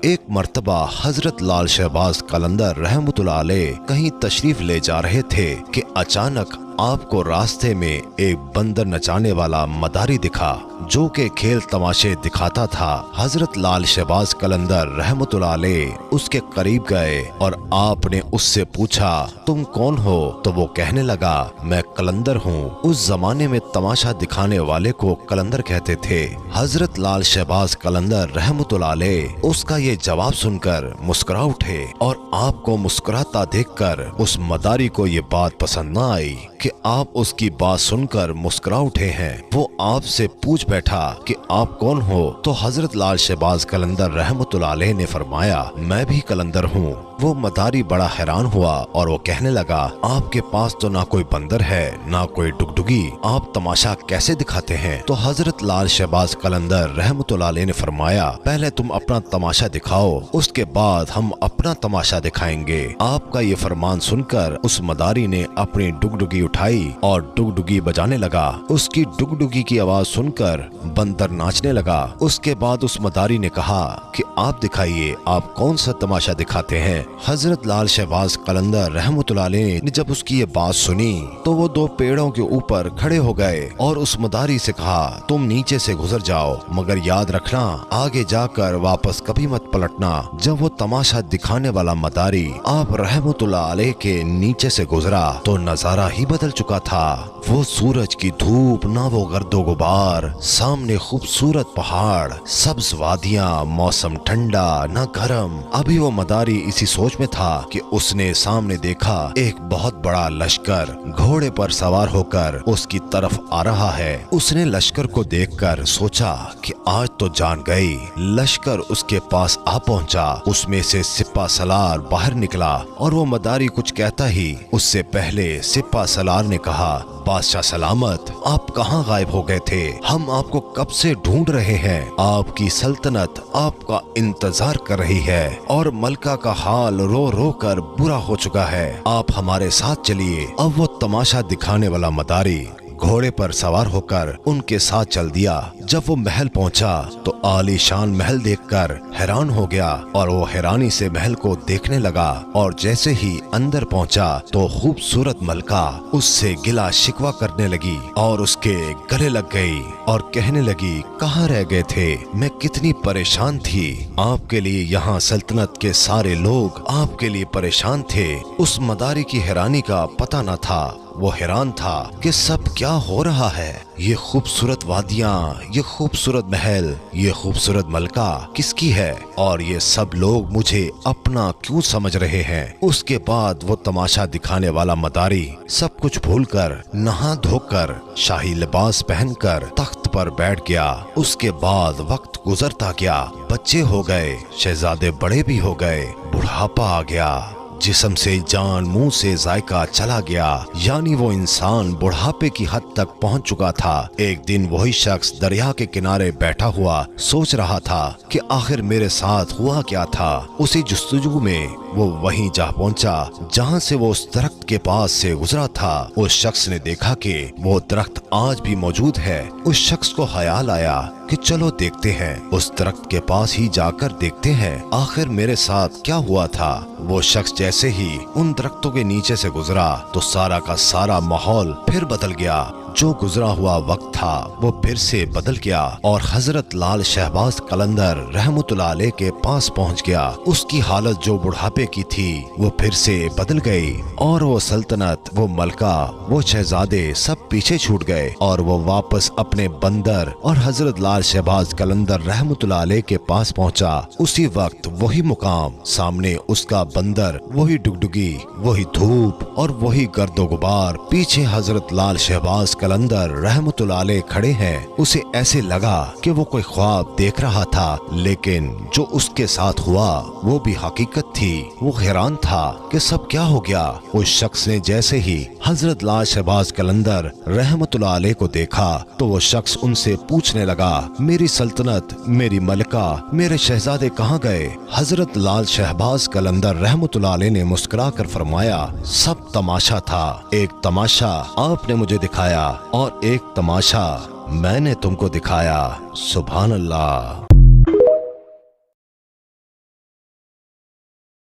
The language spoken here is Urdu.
ایک مرتبہ حضرت لال شہباز قلندر رحمتullah علیہ کہیں تشریف لے جا رہے تھے کہ اچانک آپ کو راستے میں ایک بندر نچانے والا مداری دکھا جو کہ کھیل تماشے دکھاتا تھا۔ حضرت لال شہباز قلندر رحمتullah علیہ اس کے قریب گئے اور آپ نے اس سے پوچھا تم کون ہو؟ تو وہ کہنے لگا میں قلندر ہوں۔ اس زمانے میں تماشا دکھانے والے کو قلندر کہتے تھے۔ حضرت لال شہباز قلندر رحمتullah علیہ اس کا یہ جواب سن کر مسکرا اٹھے اور آپ کو مسکراتا دیکھ کر اس مداری کو یہ بات پسند نہ آئی کہ آپ اس کی بات سن کر مسکرا اٹھے ہیں۔ وہ آپ سے پوچھ بیٹھا کہ آپ کون ہو؟ تو حضرت لال شہباز قلندر رحمتullah علیہ نے فرمایا میں بھی قلندر ہوں۔ وہ مداری بڑا حیران ہوا اور وہ کہنے لگا آپ کے پاس تو نہ کوئی بندر ہے نہ کوئی ڈگڈگی، آپ تماشا کیسے دکھاتے ہیں؟ تو حضرت لال شہباز قلندر رحمتullah علیہ نے فرمایا پہلے تم اپنا تماشا دکھاؤ، اس کے بعد ہم اپنا تماشا دکھائیں گے۔ آپ کا یہ فرمان سن کر اس مداری نے اپنی ڈگڈگی اٹھائی اور ڈگڈگی بجانے لگا۔ اس کی ڈگڈگی کی آواز سن کر بندر ناچنے لگا۔ اس کے بعد اس مداری نے کہا کہ آپ دکھائیے آپ کون سا تماشا دکھاتے ہیں؟ حضرت لال شہباز قلندر رحمتullah علیہ نے جب اس کی یہ بات سنی تو وہ دو پیڑوں کے اوپر کھڑے ہو گئے اور اس مداری سے کہا تم نیچے سے گزر جاؤ مگر یاد رکھنا آگے جا کر واپس کبھی مت پلٹنا۔ جب وہ تماشا دکھانے والا مداری آپ رحمتullah علیہ کے نیچے سے گزرا تو نظارہ ہی بدل چکا تھا۔ وہ سورج کی دھوپ نہ وہ گرد و غبار، سامنے خوبصورت پہاڑ، سبز وادیاں، موسم ٹھنڈا نہ گرم۔ ابھی وہ مداری اسی سوچ میں تھا کہ اس نے سامنے دیکھا ایک بہت بڑا لشکر گھوڑے پر سوار ہو کر اس کی طرف آ رہا ہے۔ اس نے لشکر کو دیکھ کر سوچا کہ آج تو جان گئی۔ لشکر اس کے پاس آ پہنچا، اس میں سے سپہ سالار باہر نکلا اور وہ مداری کچھ کہتا ہی اس سے پہلے سپہ سالار نے کہا بادشاہ سلامت، آپ کہاں غائب ہو گئے تھے؟ ہم آپ کو کب سے ڈھونڈ رہے ہیں۔ آپ کی سلطنت آپ کا انتظار کر رہی ہے اور ملکہ کا حال رو رو کر برا ہو چکا ہے۔ آپ ہمارے ساتھ چلیے۔ اب وہ تماشا دکھانے والا مداری گھوڑے پر سوار ہو کر ان کے ساتھ چل دیا۔ جب وہ محل پہنچا تو عالی شان محل دیکھ کر حیران ہو گیا اور وہ حیرانی سے محل کو دیکھنے لگا اور جیسے ہی اندر پہنچا تو خوبصورت ملکہ اس سے گلا شکوہ کرنے لگی اور اس کے گلے لگ گئی اور کہنے لگی کہاں رہ گئے تھے؟ میں کتنی پریشان تھی، آپ کے لیے یہاں سلطنت کے سارے لوگ آپ کے لیے پریشان تھے۔ اس مداری کی حیرانی کا پتہ نہ تھا، وہ حیران تھا کہ سب کیا ہو رہا ہے۔ یہ خوبصورت وادیاں، یہ خوبصورت محل، یہ خوبصورت ملکہ کس کی ہے اور یہ سب لوگ مجھے اپنا کیوں سمجھ رہے ہیں؟ اس کے بعد وہ تماشا دکھانے والا مداری سب کچھ بھول کر نہا دھو کر شاہی لباس پہن کر تخت پر بیٹھ گیا۔ اس کے بعد وقت گزرتا گیا، بچے ہو گئے، شہزادے بڑے بھی ہو گئے، بڑھاپا آ گیا، جسم سے جان منہ سے ذائقہ چلا گیا، یعنی وہ انسان بڑھاپے کی حد تک پہنچ چکا تھا۔ ایک دن وہی شخص دریا کے کنارے بیٹھا ہوا سوچ رہا تھا کہ آخر میرے ساتھ ہوا کیا تھا۔ اسی جستجو میں وہ وہیں جا پہنچا جہاں سے وہ اس درخت کے پاس سے گزرا تھا۔ اس شخص نے دیکھا کہ وہ درخت آج بھی موجود ہے۔ اس شخص کو خیال آیا کہ چلو دیکھتے ہیں، اس درخت کے پاس ہی جا کر دیکھتے ہیں آخر میرے ساتھ کیا ہوا تھا۔ وہ شخص جیسے ہی ان درختوں کے نیچے سے گزرا تو سارا کا سارا ماحول پھر بدل گیا۔ جو گزرا ہوا وقت تھا وہ پھر سے بدل گیا اور حضرت لال شہباز قلندر رحمتullah علیہ کے پاس پہنچ گیا۔ اس کی حالت جو بڑھاپے کی تھی وہ پھر سے بدل گئی اور وہ سلطنت، وہ ملکہ، وہ شہزادے سب پیچھے چھوٹ گئے اور وہ واپس اپنے بندر اور حضرت لال شہباز قلندر رحمتullah علیہ کے پاس پہنچا۔ اسی وقت وہی مقام، سامنے اس کا بندر، وہی ڈگڈگی، وہی دھوپ اور وہی گرد و غبار، پیچھے حضرت لال شہباز قلندر رحمتullah علیہ کھڑے ہیں۔ اسے ایسے لگا کہ وہ کوئی خواب دیکھ رہا تھا، لیکن جو اس کے ساتھ ہوا وہ بھی حقیقت تھی۔ وہ حیران تھا کہ سب کیا ہو گیا۔ اس شخص نے جیسے ہی حضرت لال شہباز قلندر رحمتullah علیہ کو دیکھا تو وہ شخص ان سے پوچھنے لگا میری سلطنت، میری ملکہ، میرے شہزادے کہاں گئے؟ حضرت لال شہباز قلندر رحمتullah علیہ نے مسکرا کر فرمایا سب تماشا تھا، ایک تماشا آپ نے مجھے دکھایا اور ایک تماشا میں نے تم کو دکھایا۔ سبحان اللہ۔